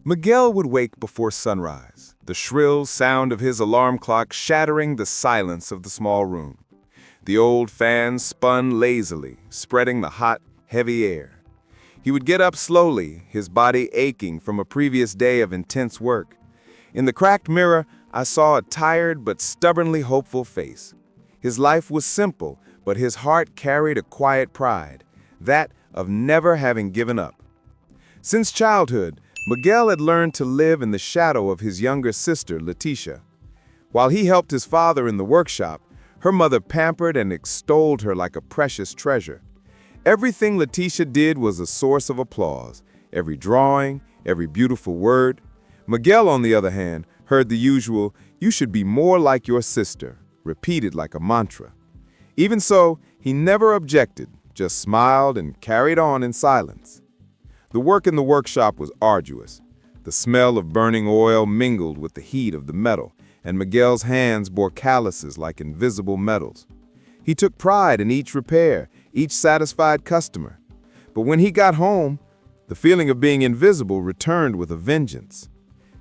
Miguel would wake before sunrise, the shrill sound of his alarm clock shattering the silence of the small room. The old fan spun lazily, spreading the hot, heavy air. He would get up slowly, his body aching from a previous day of intense work. In the cracked mirror, I saw a tired but stubbornly hopeful face. His life was simple, but his heart carried a quiet pride, that of never having given up. Since childhood, Miguel had learned to live in the shadow of his younger sister, Leticia. While he helped his father in the workshop, her mother pampered and extolled her like a precious treasure. Everything Leticia did was a source of applause, every drawing, every beautiful word. Miguel, on the other hand, heard the usual, "You should be more like your sister," repeated like a mantra. Even so, he never objected, just smiled and carried on in silence. The work in the workshop was arduous. The smell of burning oil mingled with the heat of the metal, and Miguel's hands bore calluses like invisible metals. He took pride in each repair, each satisfied customer. But when he got home, the feeling of being invisible returned with a vengeance.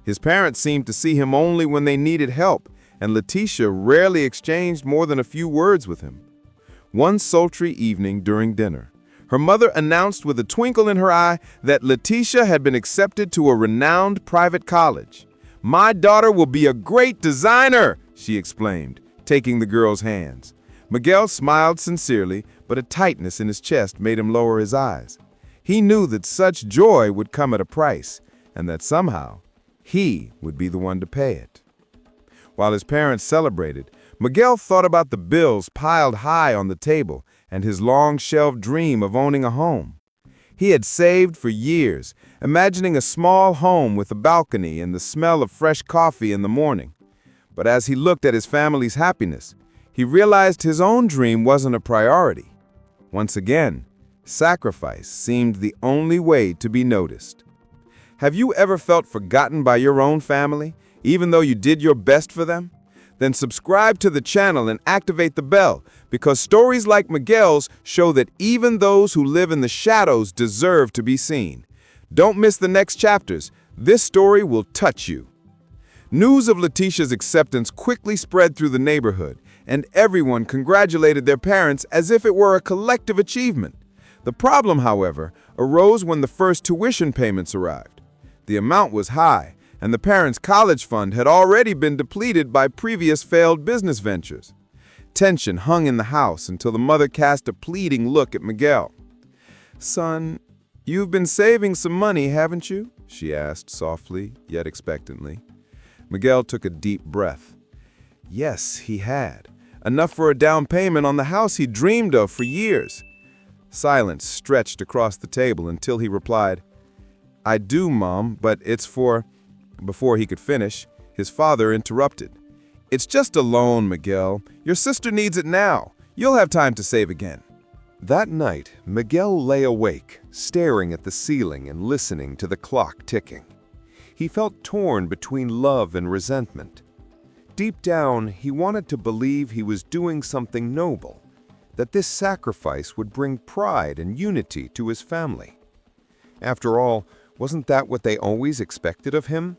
His parents seemed to see him only when they needed help, and Leticia rarely exchanged more than a few words with him. One sultry evening during dinner, her mother announced with a twinkle in her eye that Leticia had been accepted to a renowned private college. "My daughter will be a great designer," she exclaimed, taking the girl's hands. Miguel smiled sincerely, but a tightness in his chest made him lower his eyes. He knew that such joy would come at a price, and that somehow he would be the one to pay it. While his parents celebrated, Miguel thought about the bills piled high on the table and his long-shelved dream of owning a home. He had saved for years, imagining a small home with a balcony and the smell of fresh coffee in the morning. But as he looked at his family's happiness, he realized his own dream wasn't a priority. Once again, sacrifice seemed the only way to be noticed. Have you ever felt forgotten by your own family, even though you did your best for them? Then subscribe to the channel and activate the bell, because stories like Miguel's show that even those who live in the shadows deserve to be seen. Don't miss the next chapters. This story will touch you. News of Leticia's acceptance quickly spread through the neighborhood, and everyone congratulated their parents as if it were a collective achievement. The problem, however, arose when the first tuition payments arrived. The amount was high, and the parents' college fund had already been depleted by previous failed business ventures. Tension hung in the house until the mother cast a pleading look at Miguel. "Son, you've been saving some money, haven't you?" she asked softly, yet expectantly. Miguel took a deep breath. Yes, he had. Enough for a down payment on the house he dreamed of for years. Silence stretched across the table until he replied, "I do, Mom, but it's for—" Before he could finish, his father interrupted. "It's just a loan, Miguel. Your sister needs it now. You'll have time to save again." That night, Miguel lay awake, staring at the ceiling and listening to the clock ticking. He felt torn between love and resentment. Deep down, he wanted to believe he was doing something noble, that this sacrifice would bring pride and unity to his family. After all, wasn't that what they always expected of him?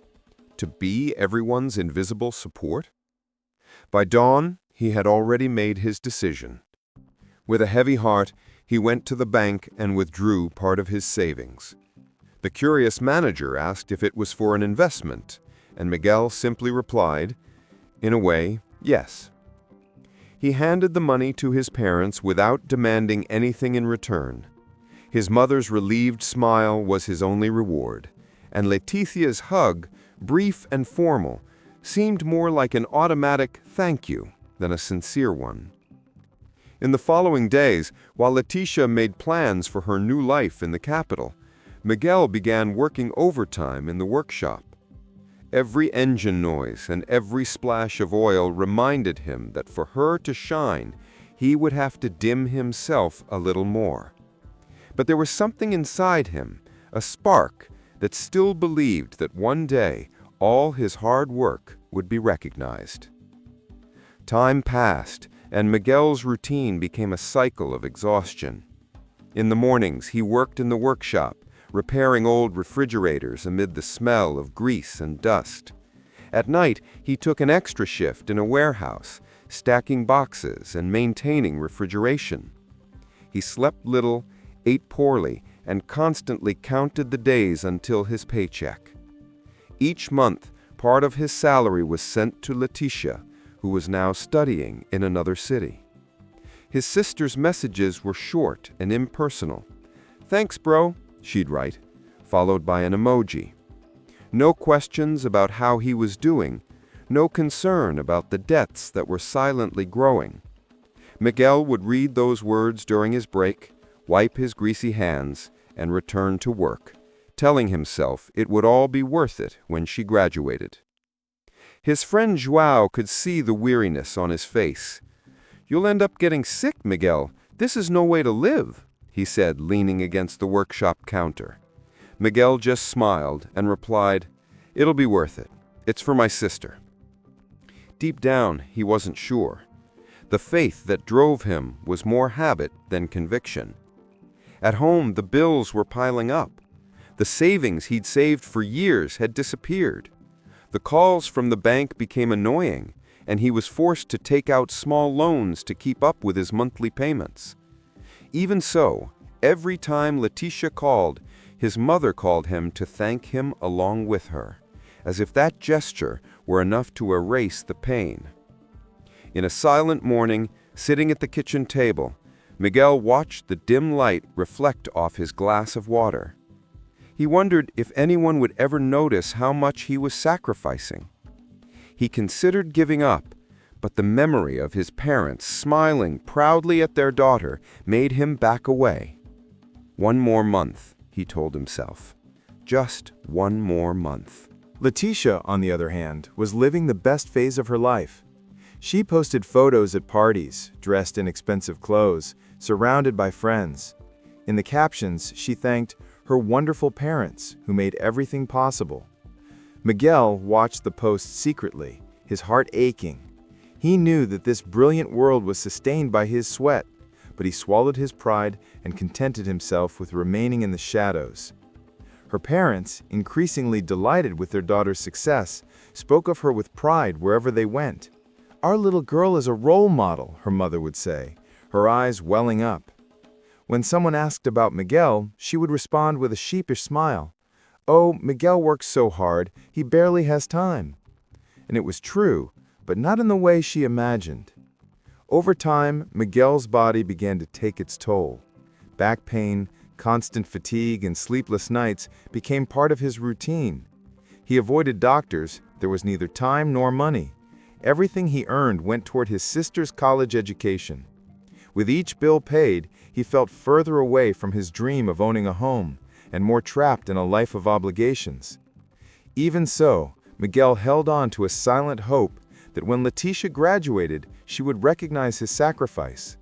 To be everyone's invisible support? By dawn, he had already made his decision. With a heavy heart, he went to the bank and withdrew part of his savings. The curious manager asked if it was for an investment, and Miguel simply replied, "In a way, yes." He handed the money to his parents without demanding anything in return. His mother's relieved smile was his only reward, and Leticia's hug, brief and formal, seemed more like an automatic thank you than a sincere one. In the following days, while Leticia made plans for her new life in the capital, Miguel began working overtime in the workshop. Every engine noise and every splash of oil reminded him that for her to shine, he would have to dim himself a little more. But there was something inside him, a spark, that still believed that one day all his hard work would be recognized. Time passed, and Miguel's routine became a cycle of exhaustion. In the mornings, he worked in the workshop, repairing old refrigerators amid the smell of grease and dust. At night, he took an extra shift in a warehouse, stacking boxes and maintaining refrigeration. He slept little, ate poorly, and constantly counted the days until his paycheck. Each month, part of his salary was sent to Letitia, who was now studying in another city. His sister's messages were short and impersonal. "Thanks, bro," she'd write, followed by an emoji. No questions about how he was doing, no concern about the debts that were silently growing. Miguel would read those words during his break, wipe his greasy hands, and return to work, telling himself it would all be worth it when she graduated. His friend João could see the weariness on his face. "You'll end up getting sick, Miguel. This is no way to live," he said, leaning against the workshop counter. Miguel just smiled and replied, "It'll be worth it. It's for my sister." Deep down, he wasn't sure. The faith that drove him was more habit than conviction. At home, the bills were piling up. The savings he'd saved for years had disappeared. The calls from the bank became annoying, and he was forced to take out small loans to keep up with his monthly payments. Even so, every time Letitia called, his mother called him to thank him along with her, as if that gesture were enough to erase the pain. In a silent morning, sitting at the kitchen table, Miguel watched the dim light reflect off his glass of water. He wondered if anyone would ever notice how much he was sacrificing. He considered giving up, but the memory of his parents smiling proudly at their daughter made him back away. One more month, he told himself. Just one more month. Letitia, on the other hand, was living the best phase of her life. She posted photos at parties, dressed in expensive clothes, surrounded by friends. In the captions, she thanked her wonderful parents who made everything possible. Miguel watched the posts secretly, his heart aching. He knew that this brilliant world was sustained by his sweat, but he swallowed his pride and contented himself with remaining in the shadows. Her parents, increasingly delighted with their daughter's success, spoke of her with pride wherever they went. "Our little girl is a role model," her mother would say, her eyes welling up. When someone asked about Miguel, she would respond with a sheepish smile. "Oh, Miguel works so hard, he barely has time." And it was true, but not in the way she imagined. Over time, Miguel's body began to take its toll. Back pain, constant fatigue, and sleepless nights became part of his routine. He avoided doctors. There was neither time nor money. Everything he earned went toward his sister's college education. With each bill paid, he felt further away from his dream of owning a home and more trapped in a life of obligations. Even so, Miguel held on to a silent hope that when Letitia graduated, she would recognize his sacrifice.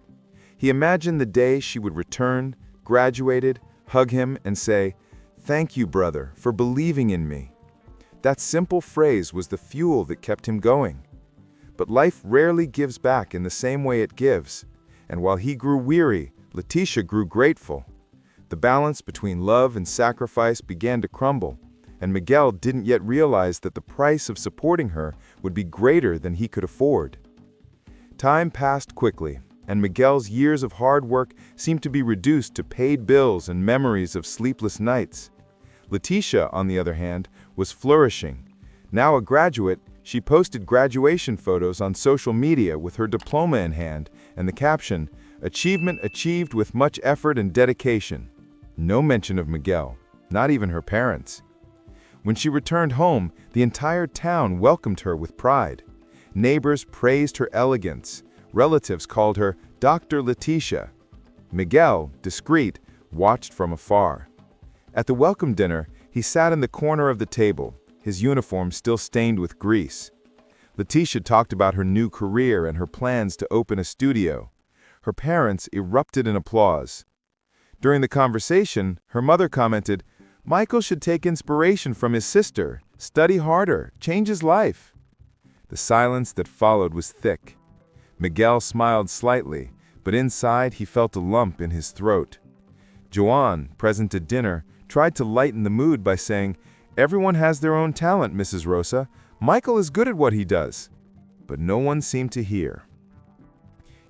He imagined the day she would return, graduated, hug him, and say, "Thank you, brother, for believing in me." That simple phrase was the fuel that kept him going. But life rarely gives back in the same way it gives, and while he grew weary, Letitia grew grateful. The balance between love and sacrifice began to crumble, and Miguel didn't yet realize that the price of supporting her would be greater than he could afford. Time passed quickly, and Miguel's years of hard work seemed to be reduced to paid bills and memories of sleepless nights. Letitia, on the other hand, was flourishing. Now a graduate, she posted graduation photos on social media with her diploma in hand and the caption, "Achievement achieved with much effort and dedication." No mention of Miguel, not even her parents. When she returned home, the entire town welcomed her with pride. Neighbors praised her elegance. Relatives called her Dr. Letitia. Miguel, discreet, watched from afar. At the welcome dinner, he sat in the corner of the table, his uniform still stained with grease. Letitia talked about her new career and her plans to open a studio. Her parents erupted in applause. During the conversation, her mother commented, "Michael should take inspiration from his sister, study harder, change his life." The silence that followed was thick. Miguel smiled slightly, but inside he felt a lump in his throat. Joan, present at dinner, tried to lighten the mood by saying, "Everyone has their own talent, Mrs. Rosa. Michael is good at what he does." But no one seemed to hear.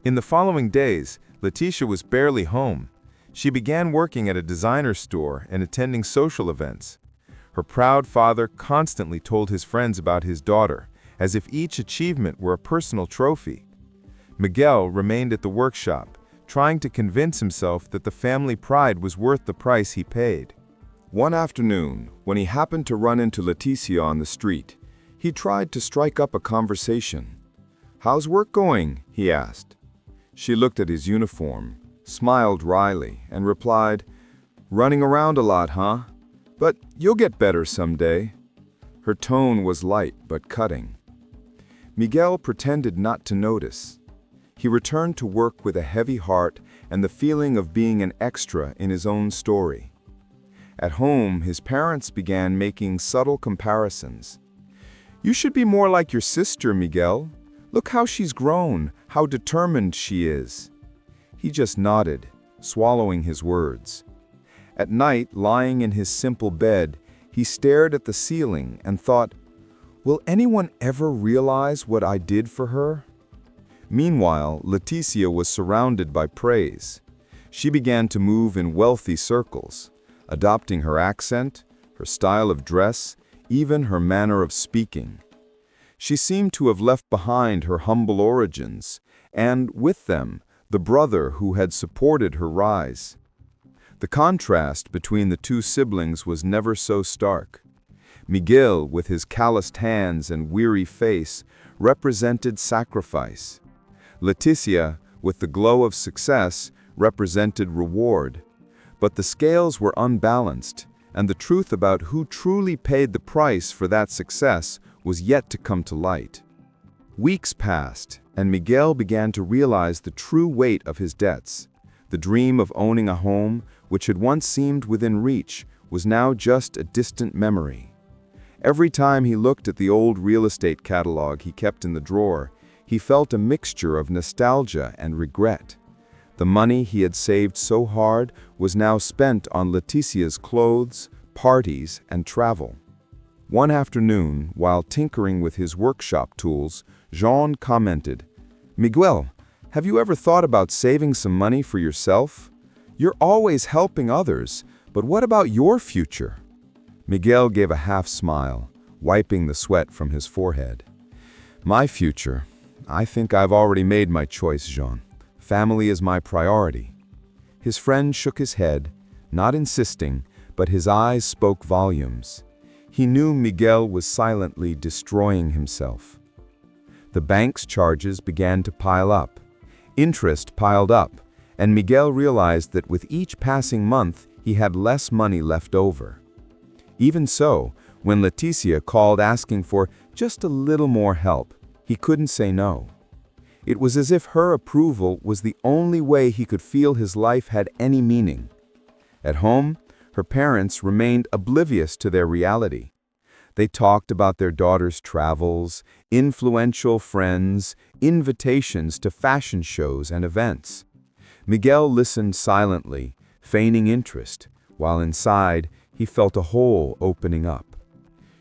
In the following days, Letitia was barely home. She began working at a designer store and attending social events. Her proud father constantly told his friends about his daughter, as if each achievement were a personal trophy. Miguel remained at the workshop, trying to convince himself that the family pride was worth the price he paid. One afternoon, when he happened to run into Leticia on the street, he tried to strike up a conversation. "How's work going?" he asked. She looked at his uniform, smiled wryly, and replied, "Running around a lot, huh? But you'll get better someday." Her tone was light but cutting. Miguel pretended not to notice. He returned to work with a heavy heart and the feeling of being an extra in his own story. At home, his parents began making subtle comparisons. "You should be more like your sister, Miguel. Look how she's grown, how determined she is." He just nodded, swallowing his words. At night, lying in his simple bed, he stared at the ceiling and thought, "Will anyone ever realize what I did for her?" Meanwhile, Leticia was surrounded by praise. She began to move in wealthy circles, adopting her accent, her style of dress, even her manner of speaking. She seemed to have left behind her humble origins, and, with them, the brother who had supported her rise. The contrast between the two siblings was never so stark. Miguel, with his calloused hands and weary face, represented sacrifice. Leticia, with the glow of success, represented reward. But the scales were unbalanced, and the truth about who truly paid the price for that success was yet to come to light. Weeks passed, and Miguel began to realize the true weight of his debts. The dream of owning a home, which had once seemed within reach, was now just a distant memory. Every time he looked at the old real estate catalog he kept in the drawer, he felt a mixture of nostalgia and regret. The money he had saved so hard was now spent on Leticia's clothes, parties, and travel. One afternoon, while tinkering with his workshop tools, Jean commented, "Miguel, have you ever thought about saving some money for yourself? You're always helping others, but what about your future?" Miguel gave a half smile, wiping the sweat from his forehead. "My future? I think I've already made my choice, Jean. Family is my priority." His friend shook his head, not insisting, but his eyes spoke volumes. He knew Miguel was silently destroying himself. The bank's charges began to pile up. Interest piled up, and Miguel realized that with each passing month, he had less money left over. Even so, when Leticia called asking for just a little more help, he couldn't say no. It was as if her approval was the only way he could feel his life had any meaning. At home, her parents remained oblivious to their reality. They talked about their daughter's travels, influential friends, invitations to fashion shows and events. Miguel listened silently, feigning interest, while inside he felt a hole opening up.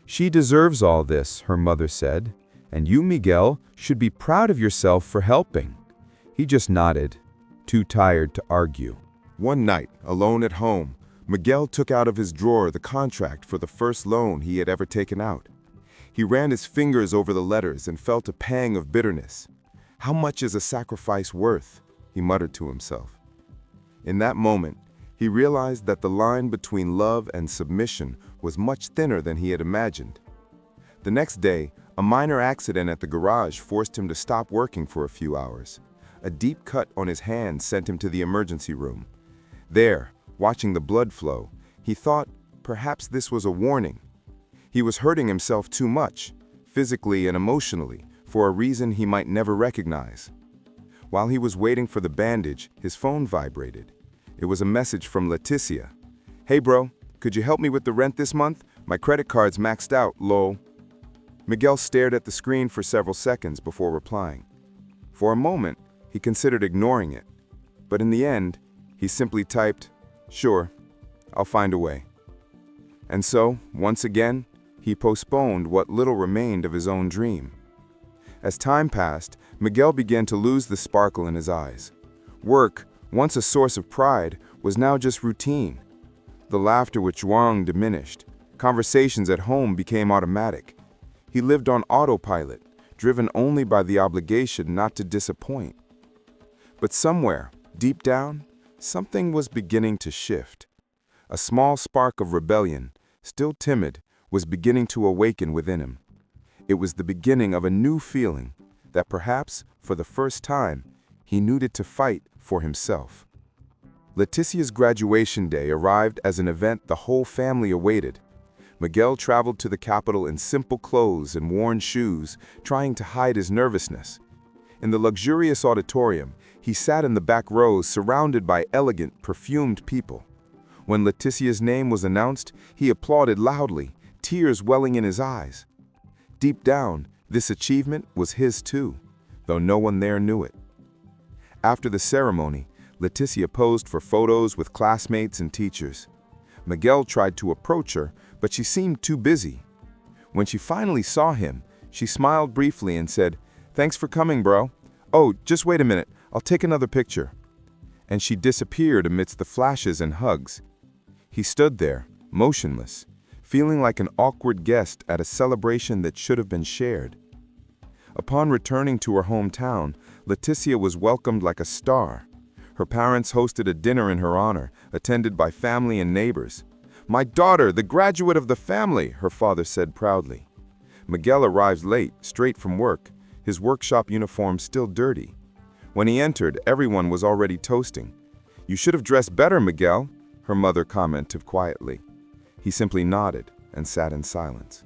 "She deserves all this," her mother said, "and you, Miguel, should be proud of yourself for helping." He just nodded, too tired to argue. One night, alone at home, Miguel took out of his drawer the contract for the first loan he had ever taken out. He ran his fingers over the letters and felt a pang of bitterness. "How much is a sacrifice worth?" he muttered to himself. In that moment, he realized that the line between love and submission was much thinner than he had imagined. The next day, a minor accident at the garage forced him to stop working for a few hours. A deep cut on his hand sent him to the emergency room. There, watching the blood flow, he thought perhaps this was a warning. He was hurting himself too much, physically and emotionally, for a reason he might never recognize. While he was waiting for the bandage, his phone vibrated. It was a message from Leticia. "Hey bro, could you help me with the rent this month? My credit card's maxed out, lol." Miguel stared at the screen for several seconds before replying. For a moment, he considered ignoring it, but in the end, he simply typed, "Sure, I'll find a way." And so, once again, he postponed what little remained of his own dream. As time passed, Miguel began to lose the sparkle in his eyes. Work, once a source of pride, was now just routine. The laughter with Zhuang diminished. Conversations at home became automatic. He lived on autopilot, driven only by the obligation not to disappoint. But somewhere, deep down, something was beginning to shift. A small spark of rebellion, still timid, was beginning to awaken within him. It was the beginning of a new feeling that perhaps, for the first time, he needed to fight for himself. Leticia's graduation day arrived as an event the whole family awaited. Miguel traveled to the capital in simple clothes and worn shoes, trying to hide his nervousness. In the luxurious auditorium, he sat in the back rows surrounded by elegant, perfumed people. When Leticia's name was announced, he applauded loudly, tears welling in his eyes. Deep down, this achievement was his too, though no one there knew it. After the ceremony, Leticia posed for photos with classmates and teachers. Miguel tried to approach her, but she seemed too busy. When she finally saw him, she smiled briefly and said, "Thanks for coming, bro. Oh, just wait a minute, I'll take another picture." And she disappeared amidst the flashes and hugs. He stood there, motionless, feeling like an awkward guest at a celebration that should have been shared. Upon returning to her hometown, Leticia was welcomed like a star. Her parents hosted a dinner in her honor, attended by family and neighbors. "My daughter, the graduate of the family," her father said proudly. Miguel arrived late, straight from work, his workshop uniform still dirty. When he entered, everyone was already toasting. "You should have dressed better, Miguel," her mother commented quietly. He simply nodded and sat in silence.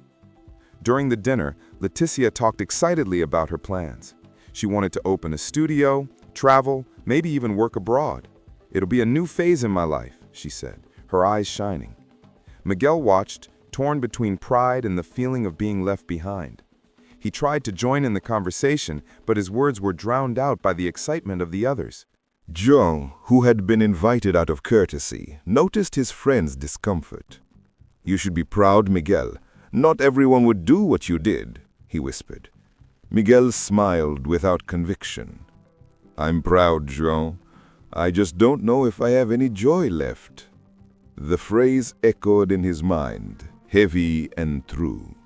During the dinner, Leticia talked excitedly about her plans. She wanted to open a studio, travel, maybe even work abroad. "It'll be a new phase in my life," she said, her eyes shining. Miguel watched, torn between pride and the feeling of being left behind. He tried to join in the conversation, but his words were drowned out by the excitement of the others. Zhang, who had been invited out of courtesy, noticed his friend's discomfort. "You should be proud, Miguel. Not everyone would do what you did," he whispered. Miguel smiled without conviction. "I'm proud, Zhang. I just don't know if I have any joy left." The phrase echoed in his mind, heavy and true.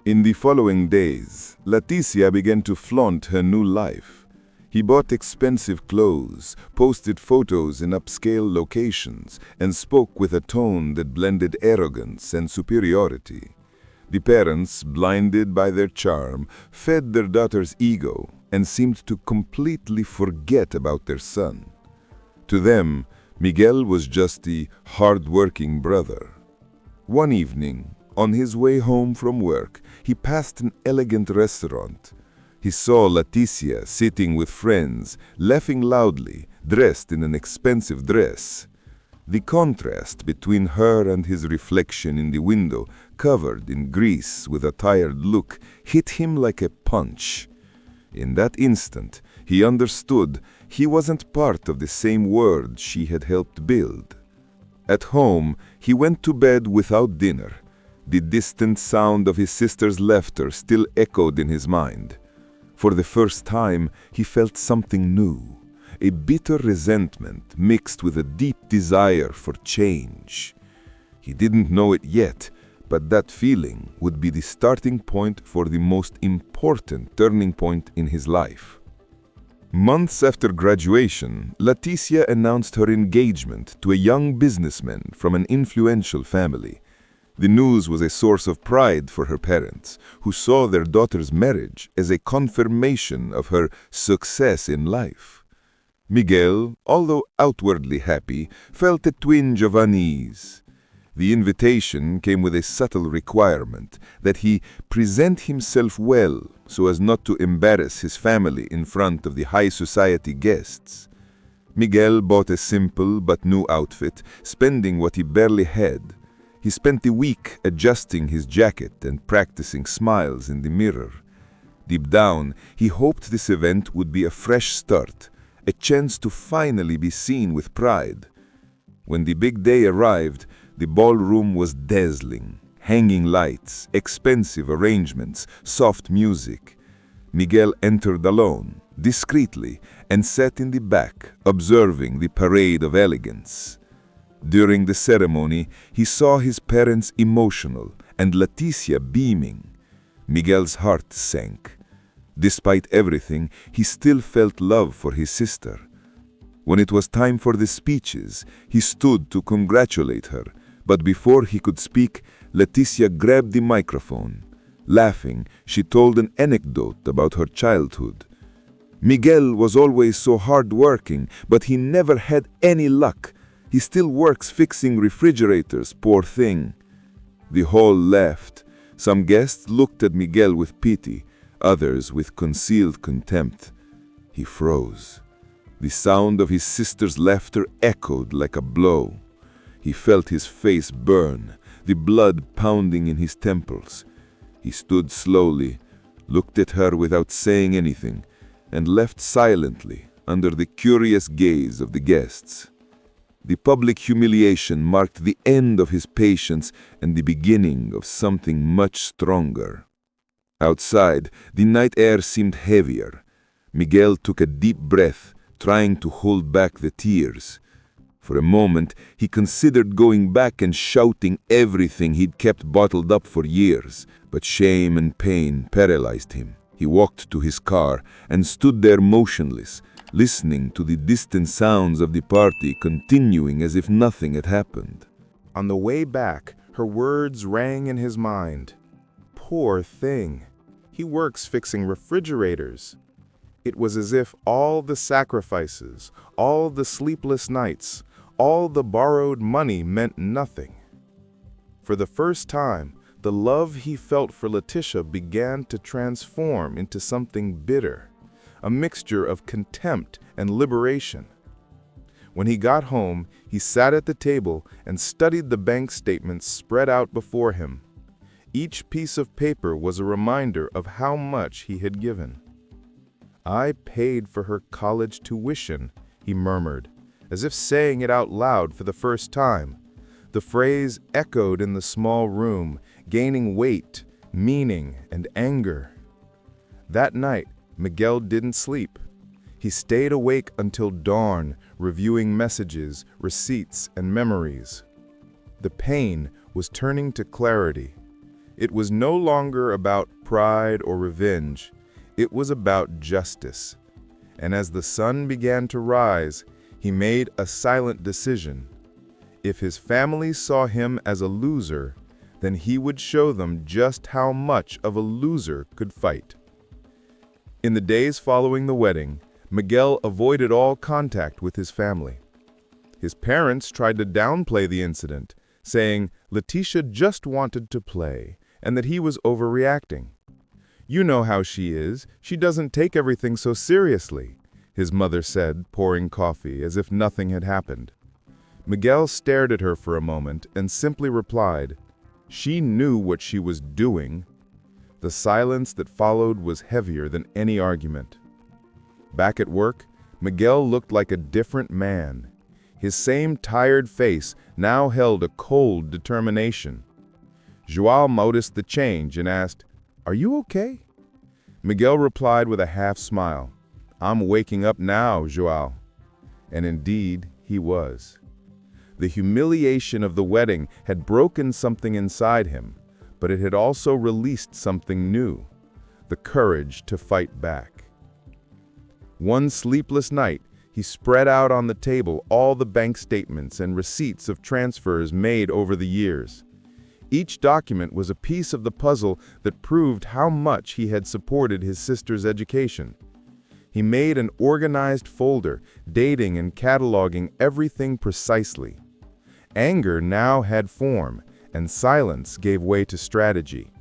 In the following days, Leticia began to flaunt her new life. He bought expensive clothes, posted photos in upscale locations, and spoke with a tone that blended arrogance and superiority. The parents, blinded by their charm, fed their daughter's ego and seemed to completely forget about their son. To them, Miguel was just a hard-working brother. One evening, on his way home from work, he passed an elegant restaurant. He saw Leticia sitting with friends, laughing loudly, dressed in an expensive dress. The contrast between her and his reflection in the window, covered in grease with a tired look, hit him like a punch. In that instant, he understood he wasn't part of the same world she had helped build. At home, he went to bed without dinner. The distant sound of his sister's laughter still echoed in his mind. For the first time, he felt something new, a bitter resentment mixed with a deep desire for change. He didn't know it yet, but that feeling would be the starting point for the most important turning point in his life. Months after graduation, Leticia announced her engagement to a young businessman from an influential family. The news was a source of pride for her parents, who saw their daughter's marriage as a confirmation of her success in life. Miguel, although outwardly happy, felt a twinge of unease. The invitation came with a subtle requirement that he present himself well so as not to embarrass his family in front of the high society guests. Miguel bought a simple but new outfit, spending what he barely had. He spent the week adjusting his jacket and practicing smiles in the mirror. Deep down, he hoped this event would be a fresh start, a chance to finally be seen with pride. When the big day arrived, The ballroom was dazzling. Hanging lights, expensive arrangements, soft music. Miguel entered alone, discreetly, and sat in the back, observing the parade of elegance. During the ceremony, he saw his parents emotional and Leticia beaming. Miguel's heart sank. Despite everything, he still felt love for his sister. When it was time for the speeches, he stood to congratulate her, but before he could speak, Leticia grabbed the microphone. Laughing, she told an anecdote about her childhood. Miguel was always so hard-working, but he never had any luck. He still works fixing refrigerators, poor thing. The hall laughed. Some guests looked at Miguel with pity, others with concealed contempt. He froze. The sound of his sister's laughter echoed like a blow. He felt his face burn, the blood pounding in his temples. He stood slowly, looked at her without saying anything, and left silently under the curious gaze of the guests. The public humiliation marked the end of his patience and the beginning of something much stronger. Outside, the night air seemed heavier. Miguel took a deep breath, trying to hold back the tears. For a moment, he considered going back and shouting everything he'd kept bottled up for years, but shame and pain paralyzed him. He walked to his car and stood there motionless, listening to the distant sounds of the party continuing as if nothing had happened. On the way back, her words rang in his mind. Poor thing. He works fixing refrigerators. It was as if all the sacrifices, all the sleepless nights, all the borrowed money meant nothing. For the first time, the love he felt for Leticia began to transform into something bitter, a mixture of contempt and liberation. When he got home, he sat at the table and studied the bank statements spread out before him. Each piece of paper was a reminder of how much he had given. "I paid for her college tuition," he murmured, as if saying it out loud for the first time. The phrase echoed in the small room, gaining weight, meaning, and anger. That night, Miguel didn't sleep. He stayed awake until dawn, reviewing messages, receipts, and memories. The pain was turning to clarity. It was no longer about pride or revenge. It was about justice. And as the sun began to rise, he made a silent decision. If his family saw him as a loser, then he would show them just how much of a loser could fight. In the days following the wedding, Miguel avoided all contact with his family. His parents tried to downplay the incident, saying Leticia just wanted to play and that he was overreacting. "You know how she is. She doesn't take everything so seriously," his mother said, pouring coffee as if nothing had happened. Miguel stared at her for a moment and simply replied, "She knew what she was doing." The silence that followed was heavier than any argument. Back at work, Miguel looked like a different man. His same tired face now held a cold determination. Joao noticed the change and asked, "Are you okay?" Miguel replied with a half-smile, "I'm waking up now, Joao." And indeed, he was. The humiliation of the wedding had broken something inside him, but it had also released something new, the courage to fight back. One sleepless night, he spread out on the table all the bank statements and receipts of transfers made over the years. Each document was a piece of the puzzle that proved how much he had supported his sister's education. He made an organized folder, dating and cataloging everything precisely. Anger now had form, and silence gave way to strategy.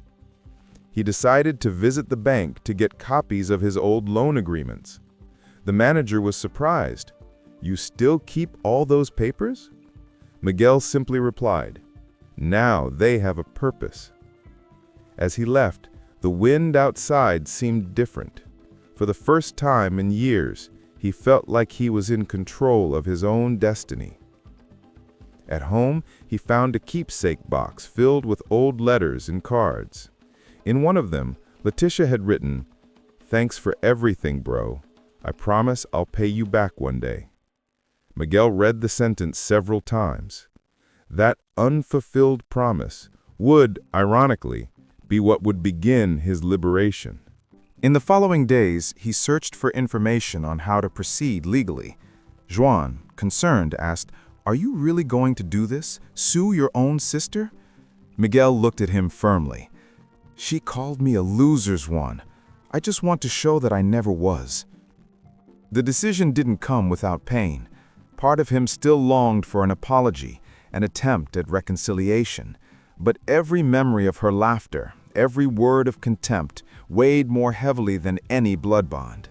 He decided to visit the bank to get copies of his old loan agreements. The manager was surprised. "You still keep all those papers?" Miguel simply replied, "Now they have a purpose." As he left, the wind outside seemed different. For the first time in years, he felt like he was in control of his own destiny. At home, he found a keepsake box filled with old letters and cards. In one of them, Letitia had written, "Thanks for everything, bro. I promise I'll pay you back one day." Miguel read the sentence several times. That unfulfilled promise would, ironically, be what would begin his liberation. In the following days, he searched for information on how to proceed legally. Juan, concerned, asked, "Are you really going to do this? Sue your own sister?" Miguel looked at him firmly. "She called me a loser, Juan. I just want to show that I never was." The decision didn't come without pain. Part of him still longed for an apology, an attempt at reconciliation. But every memory of her laughter, every word of contempt, weighed more heavily than any blood bond.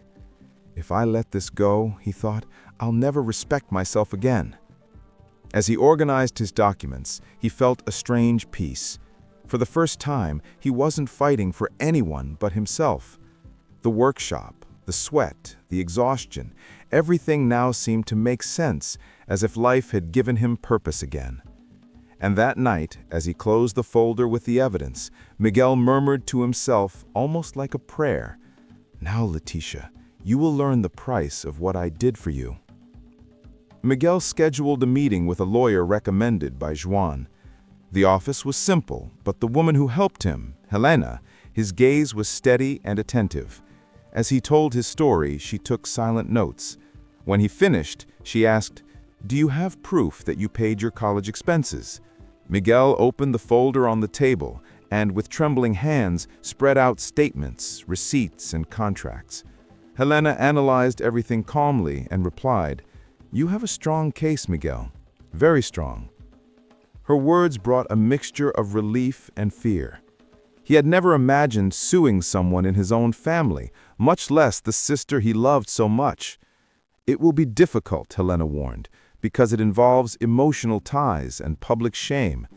"If I let this go," he thought, "I'll never respect myself again." As he organized his documents, he felt a strange peace. For the first time, he wasn't fighting for anyone but himself. The workshop, the sweat, the exhaustion, everything now seemed to make sense, as if life had given him purpose again. And that night, as he closed the folder with the evidence, Miguel murmured to himself, almost like a prayer, "Now, Letitia, you will learn the price of what I did for you." Miguel scheduled a meeting with a lawyer recommended by Juan. The office was simple, but the woman who helped him, Helena, his gaze was steady and attentive. As he told his story, she took silent notes. When he finished, she asked, "Do you have proof that you paid your college expenses?" Miguel opened the folder on the table and, with trembling hands, spread out statements, receipts, and contracts. Helena analyzed everything calmly and replied, "You have a strong case, Miguel. Very strong." Her words brought a mixture of relief and fear. He had never imagined suing someone in his own family, much less the sister he loved so much. "It will be difficult," Helena warned, "because it involves emotional ties and public shame.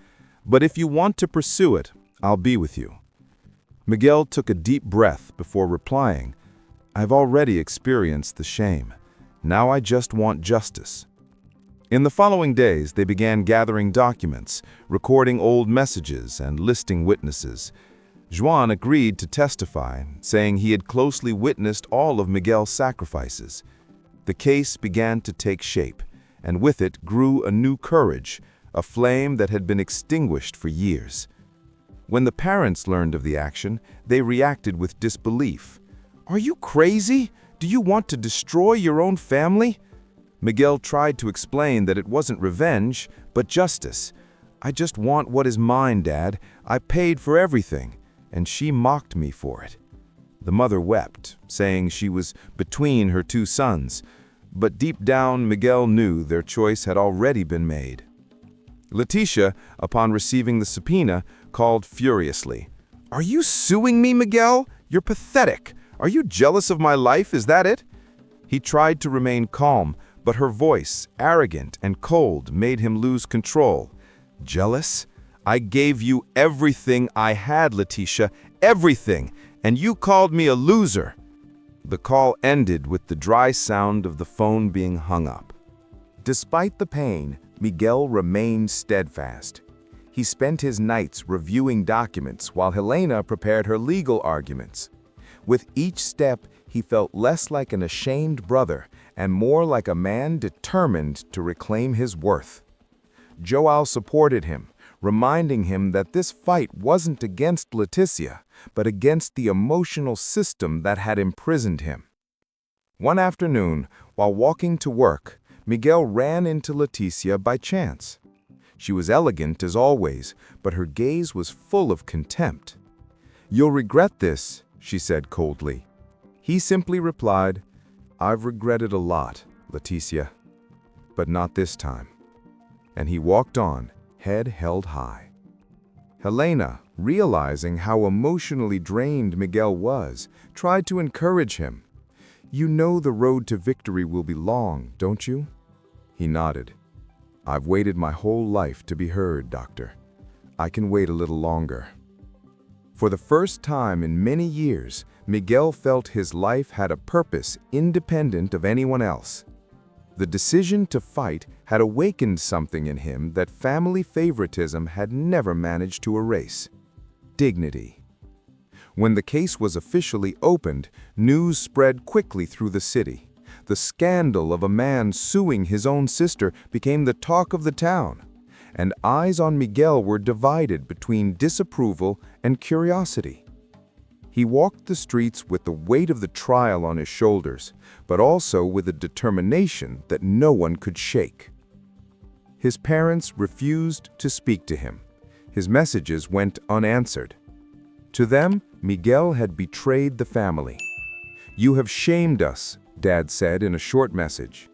But if you want to pursue it, I'll be with you." Miguel took a deep breath before replying, "I've already experienced the shame. Now I just want justice." In the following days, they began gathering documents, recording old messages, and listing witnesses. Juan agreed to testify, saying he had closely witnessed all of Miguel's sacrifices. The case began to take shape, and with it grew a new courage, a flame that had been extinguished for years. When the parents learned of the action, they reacted with disbelief. "Are you crazy? Do you want to destroy your own family?" Miguel tried to explain that it wasn't revenge, but justice. "I just want what is mine, Dad. I paid for everything, and she mocked me for it." The mother wept, saying she was between her two sons, but deep down Miguel knew their choice had already been made. Letitia, upon receiving the subpoena, called furiously, "Are you suing me, Miguel? You're pathetic. Are you jealous of my life, is that it?" He tried to remain calm, but her voice, arrogant and cold, made him lose control. "Jealous? I gave you everything I had, Letitia, everything, and you called me a loser." The call ended with the dry sound of the phone being hung up. Despite the pain, Miguel remained steadfast. He spent his nights reviewing documents while Helena prepared her legal arguments. With each step, he felt less like an ashamed brother and more like a man determined to reclaim his worth. Joao supported him, reminding him that this fight wasn't against Leticia, but against the emotional system that had imprisoned him. One afternoon, while walking to work, Miguel ran into Leticia by chance. She was elegant as always, but her gaze was full of contempt. "You'll regret this," she said coldly. He simply replied, "I've regretted a lot, Leticia, but not this time." And he walked on, head held high. Helena, realizing how emotionally drained Miguel was, tried to encourage him. "You know the road to victory will be long, don't you?" He nodded. "I've waited my whole life to be heard, Doctor. I can wait a little longer." For the first time in many years, Miguel felt his life had a purpose independent of anyone else. The decision to fight had awakened something in him that family favoritism had never managed to erase: dignity. When the case was officially opened, news spread quickly through the city. The scandal of a man suing his own sister became the talk of the town, and eyes on Miguel were divided between disapproval and curiosity. He walked the streets with the weight of the trial on his shoulders, but also with a determination that no one could shake. His parents refused to speak to him. His messages went unanswered. To them, Miguel had betrayed the family. "You have shamed us," Dad said in a short message.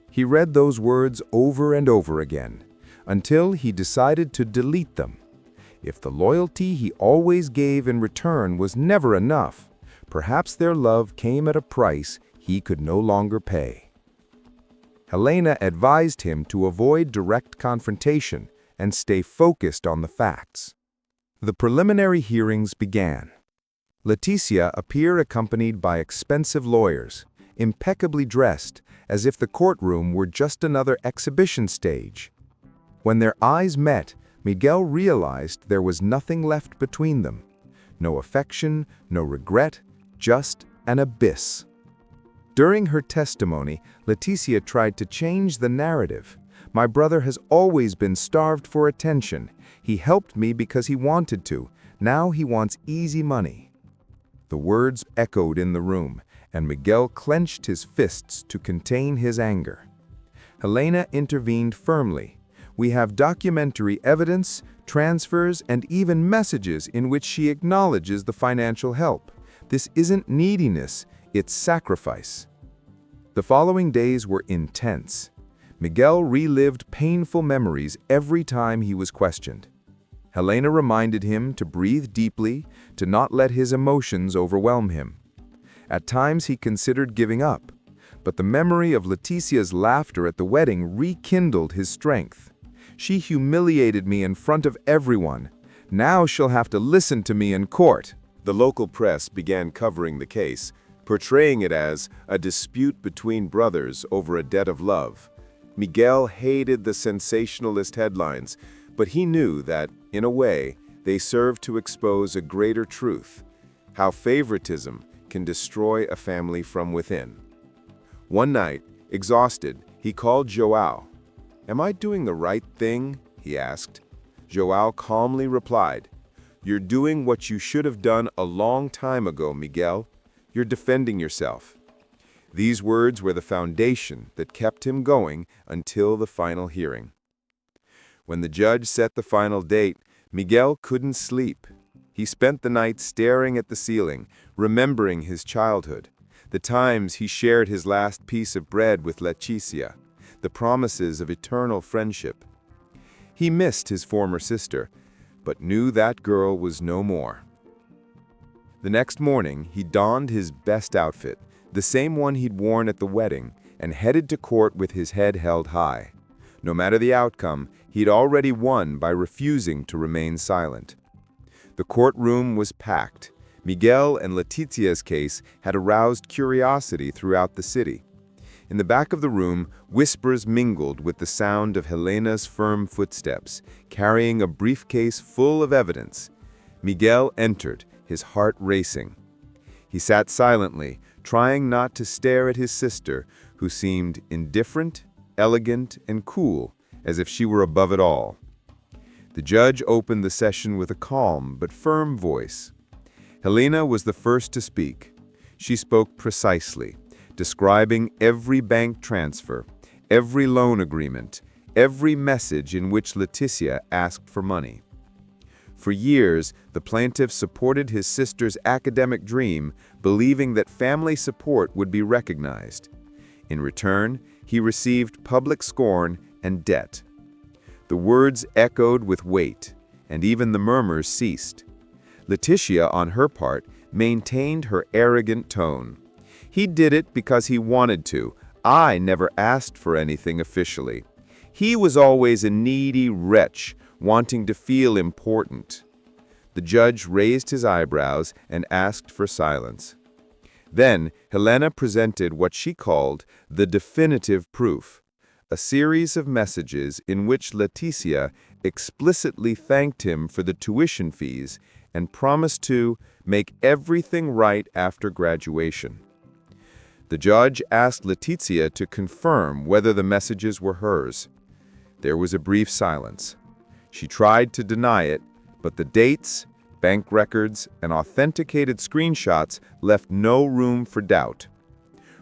He read those words over and over again, until he decided to delete them. If the loyalty he always gave in return was never enough, perhaps their love came at a price he could no longer pay. Helena advised him to avoid direct confrontation and stay focused on the facts. The preliminary hearings began. Leticia appeared accompanied by expensive lawyers, impeccably dressed, as if the courtroom were just another exhibition stage. When their eyes met, Miguel realized there was nothing left between them. No affection, no regret, just an abyss. During her testimony, Leticia tried to change the narrative. "My brother has always been starved for attention. He helped me because he wanted to. Now he wants easy money." The words echoed in the room, and Miguel clenched his fists to contain his anger. Helena intervened firmly. "We have documentary evidence, transfers, and even messages in which she acknowledges the financial help. This isn't neediness, it's sacrifice." The following days were intense. Miguel relived painful memories every time he was questioned. Helena reminded him to breathe deeply, to not let his emotions overwhelm him. At times he considered giving up, but the memory of Leticia's laughter at the wedding rekindled his strength. "She humiliated me in front of everyone. Now she'll have to listen to me in court." The local press began covering the case, portraying it as a dispute between brothers over a debt of love. Miguel hated the sensationalist headlines, but he knew that, in a way, they served to expose a greater truth: how favoritism can destroy a family from within. One night, exhausted, he called Joao. "Am I doing the right thing?" he asked. Joao calmly replied, "You're doing what you should have done a long time ago, Miguel. You're defending yourself." These words were the foundation that kept him going until the final hearing. When the judge set the final date, Miguel couldn't sleep. He spent the night staring at the ceiling, remembering his childhood, the times he shared his last piece of bread with Leticia, the promises of eternal friendship. He missed his former sister, but knew that girl was no more. The next morning, he donned his best outfit, the same one he'd worn at the wedding, and headed to court with his head held high. No matter the outcome, he'd already won by refusing to remain silent. The courtroom was packed. Miguel and Leticia's case had aroused curiosity throughout the city. In the back of the room, whispers mingled with the sound of Helena's firm footsteps, carrying a briefcase full of evidence. Miguel entered, his heart racing. He sat silently, trying not to stare at his sister, who seemed indifferent, elegant, and cool, as if she were above it all. The judge opened the session with a calm but firm voice. Helena was the first to speak. She spoke precisely, describing every bank transfer, every loan agreement, every message in which Leticia asked for money. For years, the plaintiff supported his sister's academic dream, believing that family support would be recognized. In return, he received public scorn and debt. The words echoed with weight, and even the murmurs ceased. Leticia, on her part, maintained her arrogant tone. "He did it because he wanted to. I never asked for anything officially. He was always a needy wretch, wanting to feel important." The judge raised his eyebrows and asked for silence. Then Helena presented what she called the definitive proof. a series of messages in which Leticia explicitly thanked him for the tuition fees and promised to make everything right after graduation. The judge asked Leticia to confirm whether the messages were hers. There was a brief silence. She tried to deny it, but the dates, bank records, and authenticated screenshots left no room for doubt.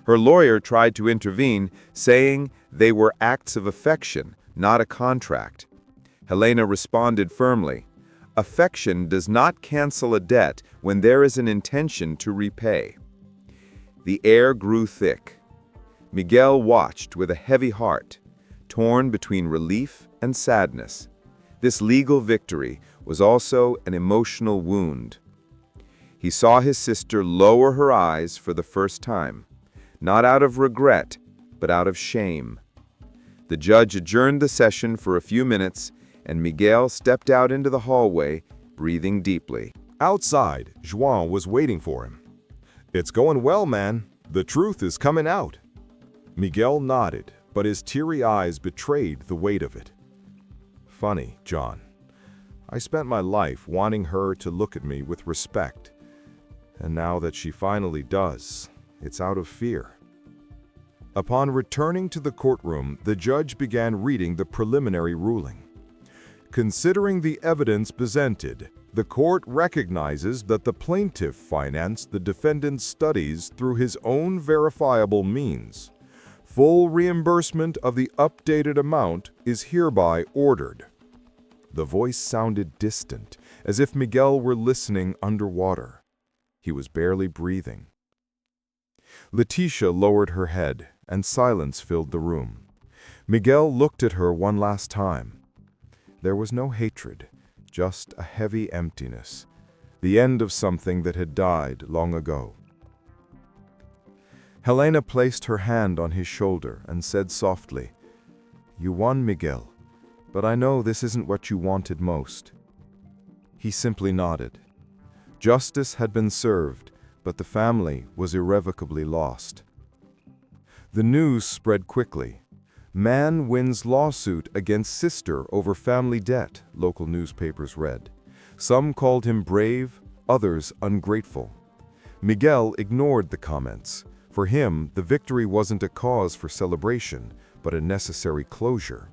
Her lawyer tried to intervene, saying they were acts of affection, not a contract. Helena responded firmly, "Affection does not cancel a debt when there is an intention to repay." The air grew thick. Miguel watched with a heavy heart, torn between relief and sadness. This legal victory was also an emotional wound. He saw his sister lower her eyes for the first time, not out of regret, but out of shame. The judge adjourned the session for a few minutes, and Miguel stepped out into the hallway, breathing deeply. Outside, João was waiting for him. "It's going well, man. The truth is coming out." Miguel nodded, but his teary eyes betrayed the weight of it. "Funny, John. I spent my life wanting her to look at me with respect. And now that she finally does, it's out of fear." Upon returning to the courtroom, the judge began reading the preliminary ruling. Considering the evidence presented, the court recognizes that the plaintiff financed the defendant's studies through his own verifiable means. Full reimbursement of the updated amount is hereby ordered. The voice sounded distant, as if Miguel were listening underwater. He was barely breathing. Leticia lowered her head, and silence filled the room. Miguel looked at her one last time. There was no hatred, just a heavy emptiness, the end of something that had died long ago. Helena placed her hand on his shoulder and said softly, "You won, Miguel, but I know this isn't what you wanted most." He simply nodded. Justice had been served, but the family was irrevocably lost. The news spread quickly. "Man wins lawsuit against sister over family debt," local newspapers read. Some called him brave, others ungrateful. Miguel ignored the comments. For him, the victory wasn't a cause for celebration, but a necessary closure.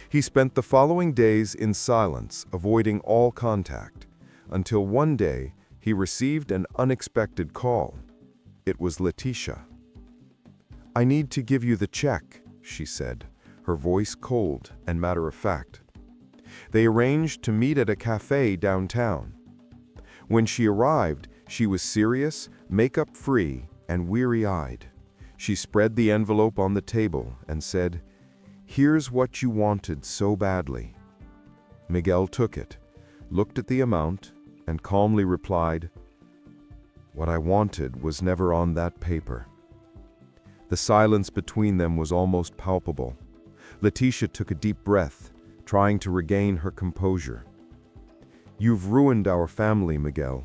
He spent the following days in silence, avoiding all contact, until one day he received an unexpected call. It was Leticia. "I need to give you the check," she said, her voice cold and matter-of-fact. They arranged to meet at a cafe downtown. When she arrived, she was serious, makeup-free, and weary-eyed. She spread the envelope on the table and said, "Here's what you wanted so badly." Miguel took it, looked at the amount, and calmly replied, "What I wanted was never on that paper." The silence between them was almost palpable. Leticia took a deep breath, trying to regain her composure. "You've ruined our family, Miguel.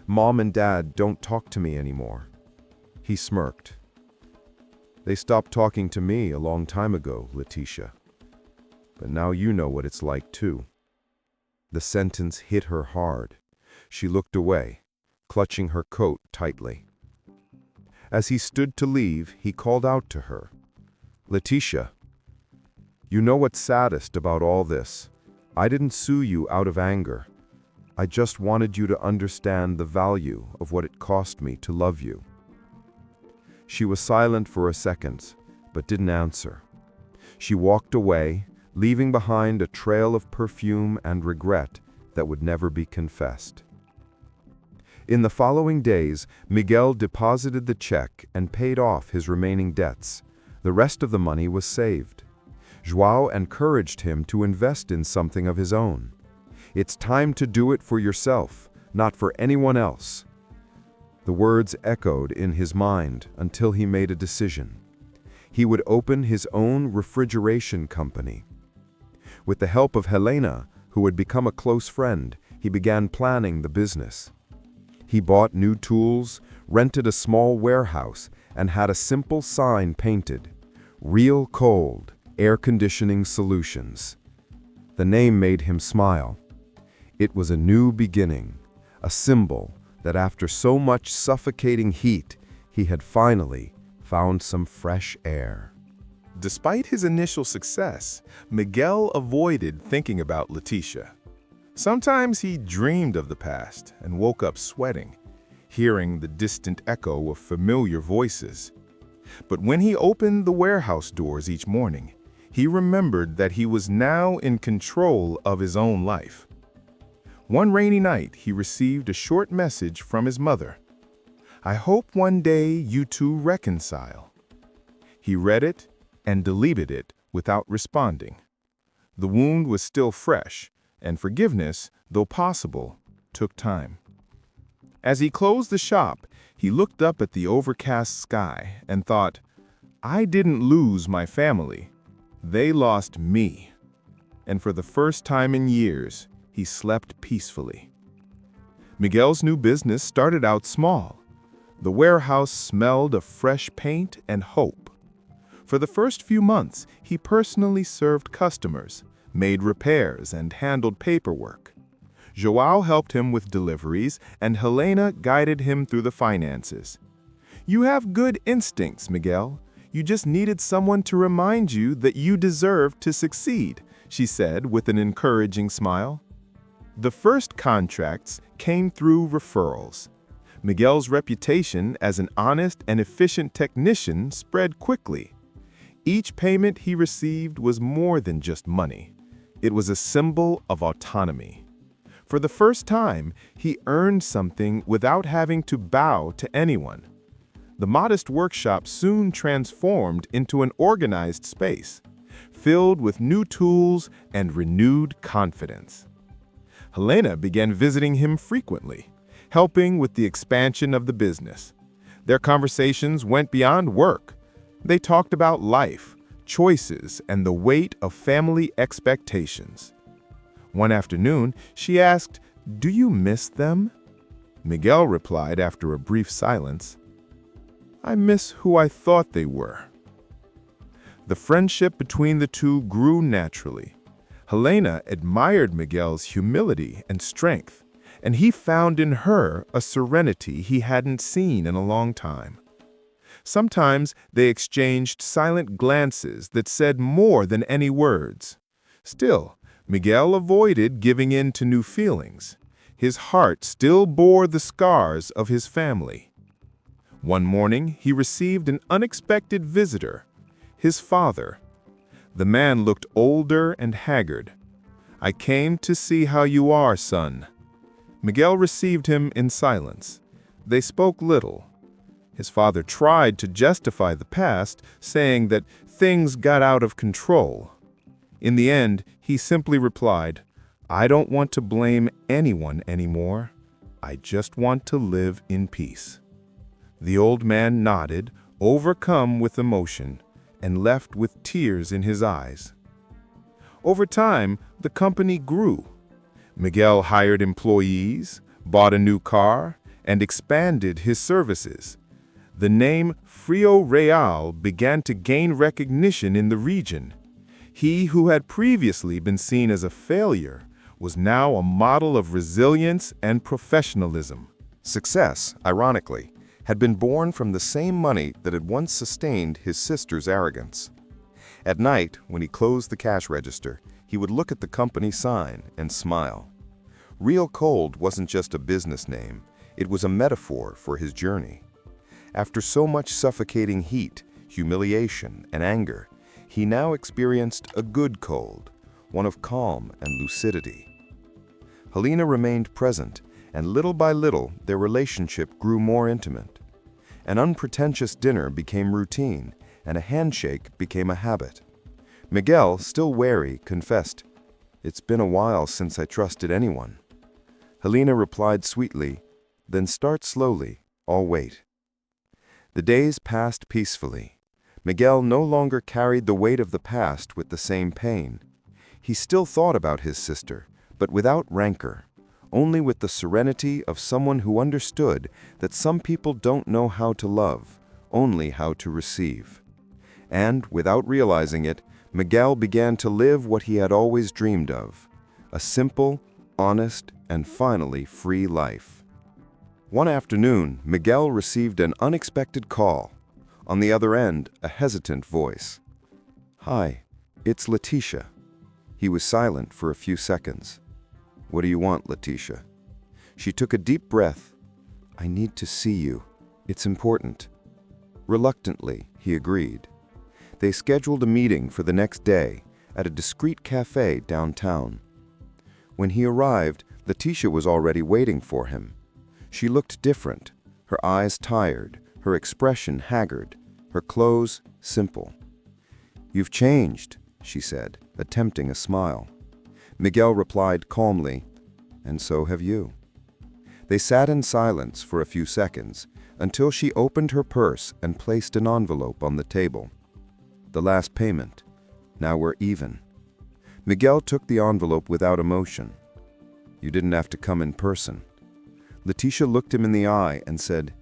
Mom and Dad don't talk to me anymore." He smirked. "They stopped talking to me a long time ago, Leticia. But now you know what it's like, too." The sentence hit her hard. She looked away, clutching her coat tightly. As he stood to leave, he called out to her, "Leticia, you know what's saddest about all this? I didn't sue you out of anger. I just wanted you to understand the value of what it cost me to love you." She was silent for a second, but didn't answer. She walked away, leaving behind a trail of perfume and regret that would never be confessed. In the following days, Miguel deposited the check and paid off his remaining debts. The rest of the money was saved. João encouraged him to invest in something of his own. "It's time to do it for yourself, not for anyone else." The words echoed in his mind until he made a decision. He would open his own refrigeration company. With the help of Helena, who had become a close friend, he began planning the business. He bought new tools, rented a small warehouse, and had a simple sign painted: Real Cold Air Conditioning Solutions. The name made him smile. It was a new beginning, a symbol that after so much suffocating heat, he had finally found some fresh air. Despite his initial success, Miguel avoided thinking about Leticia. Sometimes he dreamed of the past and woke up sweating, hearing the distant echo of familiar voices. But when he opened the warehouse doors each morning, he remembered that he was now in control of his own life. One rainy night, he received a short message from his mother. "I hope one day you two reconcile." He read it and deleted it without responding. The wound was still fresh, and forgiveness, though possible, took time. As he closed the shop, he looked up at the overcast sky and thought, "I didn't lose my family. They lost me." And for the first time in years, he slept peacefully. Miguel's new business started out small. The warehouse smelled of fresh paint and hope. For the first few months, he personally served customers, made repairs, and handled paperwork. Joao helped him with deliveries, and Helena guided him through the finances. "You have good instincts, Miguel. You just needed someone to remind you that you deserve to succeed," she said with an encouraging smile. The first contracts came through referrals. Miguel's reputation as an honest and efficient technician spread quickly. Each payment he received was more than just money. It was a symbol of autonomy. For the first time, he earned something without having to bow to anyone. The modest workshop soon transformed into an organized space, filled with new tools and renewed confidence. Helena began visiting him frequently, helping with the expansion of the business. Their conversations went beyond work. They talked about life, choices, and the weight of family expectations. One afternoon, she asked, "Do you miss them?" Miguel replied after a brief silence, "I miss who I thought they were." The friendship between the two grew naturally. Helena admired Miguel's humility and strength, and he found in her a serenity he hadn't seen in a long time. Sometimes they exchanged silent glances that said more than any words. Still, Miguel avoided giving in to new feelings. His heart still bore the scars of his family. One morning, he received an unexpected visitor, his father. The man looked older and haggard. "I came to see how you are, son." Miguel received him in silence. They spoke little. His father tried to justify the past, saying that things got out of control. In the end, he simply replied, "I don't want to blame anyone anymore. I just want to live in peace." The old man nodded, overcome with emotion, and left with tears in his eyes. Over time, the company grew. Miguel hired employees, bought a new car, and expanded his services. The name Frio Real began to gain recognition in the region. He who had previously been seen as a failure was now a model of resilience and professionalism. Success, ironically, had been born from the same money that had once sustained his sister's arrogance. At night, when he closed the cash register, he would look at the company sign and smile. Real Cold wasn't just a business name, it was a metaphor for his journey. After so much suffocating heat, humiliation, and anger, he now experienced a good cold, one of calm and lucidity. Helena remained present, and little by little their relationship grew more intimate. An unpretentious dinner became routine, and a handshake became a habit. Miguel, still wary, confessed, "It's been a while since I trusted anyone." Helena replied sweetly, "Then start slowly, I'll wait." The days passed peacefully. Miguel no longer carried the weight of the past with the same pain. He still thought about his sister, but without rancor, only with the serenity of someone who understood that some people don't know how to love, only how to receive. And, without realizing it, Miguel began to live what he had always dreamed of: a simple, honest, and finally free life. One afternoon, Miguel received an unexpected call. On the other end, a hesitant voice. "Hi, it's Leticia." He was silent for a few seconds. "What do you want, Leticia?" She took a deep breath. "I need to see you. It's important." Reluctantly, he agreed. They scheduled a meeting for the next day at a discreet cafe downtown. When he arrived, Leticia was already waiting for him. She looked different, her eyes tired, her expression haggard, her clothes simple. "You've changed," she said, attempting a smile. Miguel replied calmly, "And so have you." They sat in silence for a few seconds until she opened her purse and placed an envelope on the table. "The last payment. Now we're even." Miguel took the envelope without emotion. "You didn't have to come in person." Leticia looked him in the eye and said,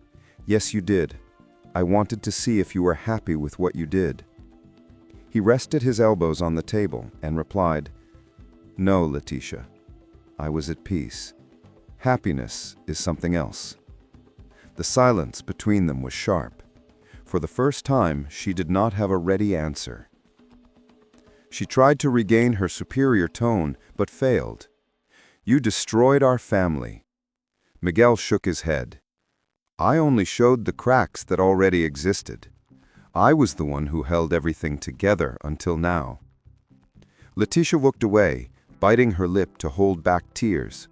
"Yes, you did. I wanted to see if you were happy with what you did." He rested his elbows on the table and replied, "No, Leticia. I was at peace. Happiness is something else." The silence between them was sharp. For the first time, she did not have a ready answer. She tried to regain her superior tone, but failed. "You destroyed our family." Miguel shook his head. "I only showed the cracks that already existed. I was the one who held everything together until now." Leticia looked away, biting her lip to hold back tears.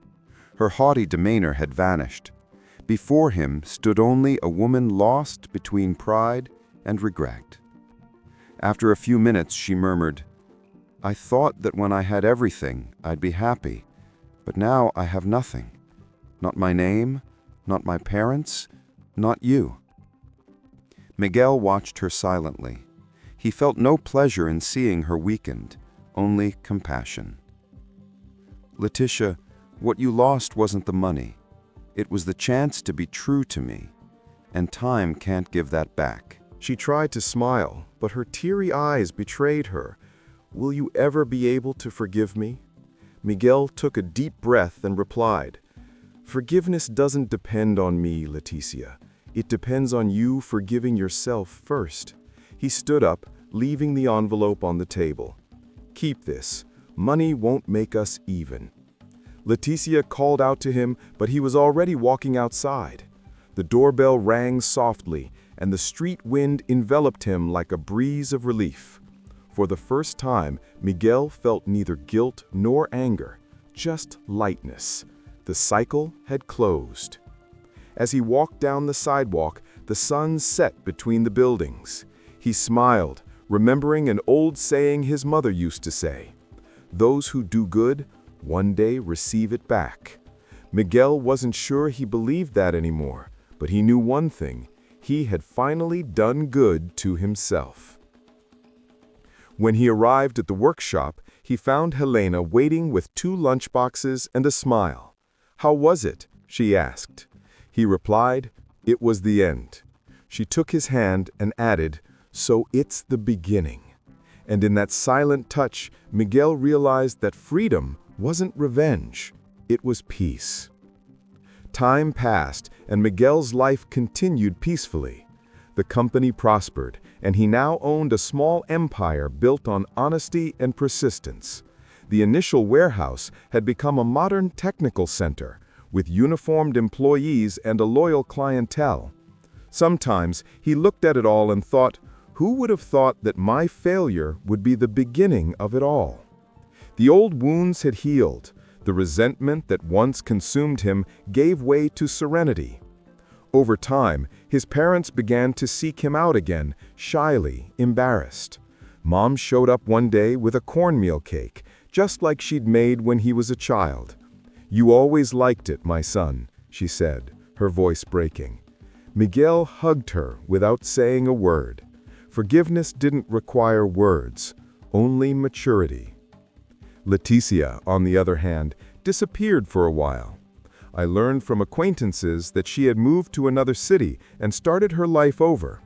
Her haughty demeanor had vanished. Before him stood only a woman lost between pride and regret. After a few minutes, she murmured, "I thought that when I had everything, I'd be happy, but now I have nothing. Not my name, not my parents, not you." Miguel watched her silently. He felt no pleasure in seeing her weakened, only compassion. "Leticia, what you lost wasn't the money. It was the chance to be true to me, and time can't give that back." She tried to smile, but her teary eyes betrayed her. "Will you ever be able to forgive me?" Miguel took a deep breath and replied, "Forgiveness doesn't depend on me, Leticia. It depends on you forgiving yourself first." He stood up, leaving the envelope on the table. "Keep this. Money won't make us even." Leticia called out to him, but he was already walking outside. The doorbell rang softly, and the street wind enveloped him like a breeze of relief. For the first time, Miguel felt neither guilt nor anger, just lightness. The cycle had closed. As he walked down the sidewalk, the sun set between the buildings. He smiled, remembering an old saying his mother used to say, "Those who do good one day receive it back." Miguel wasn't sure he believed that anymore, but he knew one thing: he had finally done good to himself. When he arrived at the workshop, he found Helena waiting with 2 lunchboxes and a smile. "How was it?" she asked. He replied, "It was the end." She took his hand and added, "So it's the beginning." And in that silent touch, Miguel realized that freedom wasn't revenge, it was peace. Time passed, and Miguel's life continued peacefully. The company prospered, and he now owned a small empire built on honesty and persistence. The initial warehouse had become a modern technical center, with uniformed employees and a loyal clientele. Sometimes he looked at it all and thought, who would have thought that my failure would be the beginning of it all? The old wounds had healed. The resentment that once consumed him gave way to serenity. Over time, his parents began to seek him out again, shyly, embarrassed. Mom showed up one day with a cornmeal cake, just like she'd made when he was a child. "You always liked it, my son," she said, her voice breaking. Miguel hugged her without saying a word. Forgiveness didn't require words, only maturity. Leticia, on the other hand, disappeared for a while. I learned from acquaintances that she had moved to another city and started her life over.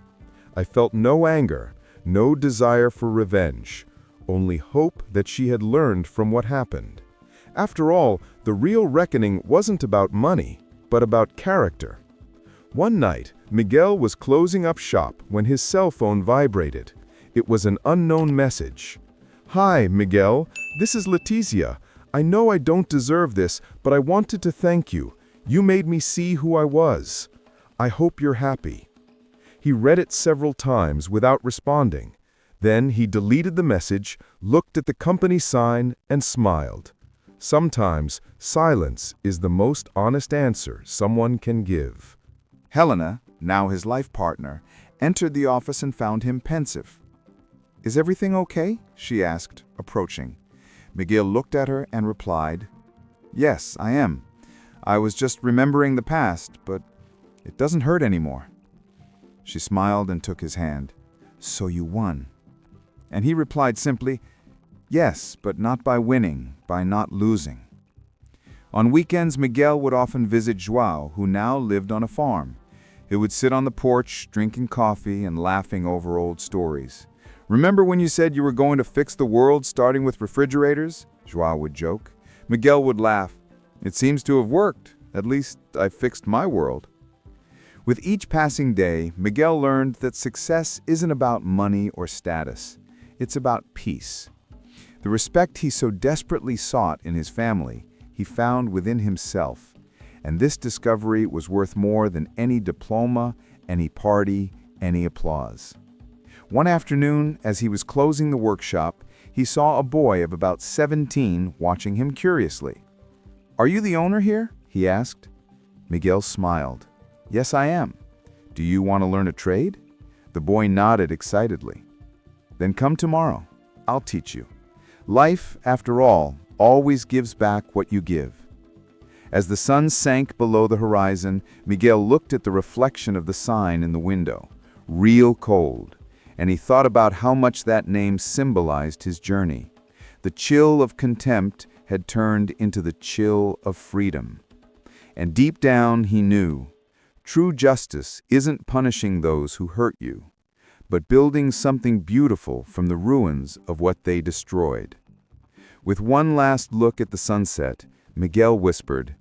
I felt no anger, No desire for revenge, only hope that she had learned from what happened. After all, the real reckoning wasn't about money, but about character. One night, Miguel was closing up shop when his cell phone vibrated. It was an unknown message. "Hi, Miguel. This is Letizia. I know I don't deserve this, but I wanted to thank you. You made me see who I was. I hope you're happy." He read it several times without responding. Then he deleted the message, looked at the company sign, and smiled. Sometimes, silence is the most honest answer someone can give. Helena, now his life partner, entered the office and found him pensive. "Is everything okay?" she asked, approaching. Miguel looked at her and replied, "Yes, I am. I was just remembering the past, but it doesn't hurt anymore." She smiled and took his hand. "So you won." And he replied simply, "Yes, but not by winning, by not losing." On weekends, Miguel would often visit João, who now lived on a farm. He would sit on the porch, drinking coffee and laughing over old stories. "Remember when you said you were going to fix the world starting with refrigerators?" João would joke. Miguel would laugh. "It seems to have worked. At least I fixed my world." With each passing day, Miguel learned that success isn't about money or status. It's about peace. The respect he so desperately sought in his family, he found within himself. And this discovery was worth more than any diploma, any party, any applause. One afternoon, as he was closing the workshop, he saw a boy of about 17 watching him curiously. "Are you the owner here?" he asked. Miguel smiled. "Yes, I am. Do you want to learn a trade?" The boy nodded excitedly. "Then come tomorrow. I'll teach you. Life, after all, always gives back what you give." As the sun sank below the horizon, Miguel looked at the reflection of the sign in the window, "Real cold," and he thought about how much that name symbolized his journey. The chill of contempt had turned into the chill of freedom. And deep down he knew, true justice isn't punishing those who hurt you, but building something beautiful from the ruins of what they destroyed. With one last look at the sunset, Miguel whispered,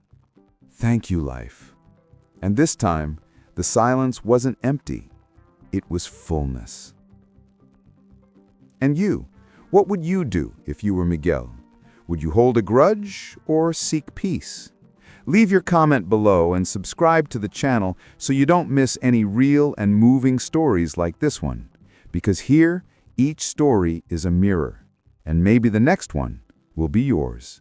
"Thank you, life." And this time, the silence wasn't empty. It was fullness. And you, what would you do if you were Miguel? Would you hold a grudge or seek peace? Leave your comment below and subscribe to the channel so you don't miss any real and moving stories like this one. Because here, each story is a mirror, and maybe the next one will be yours.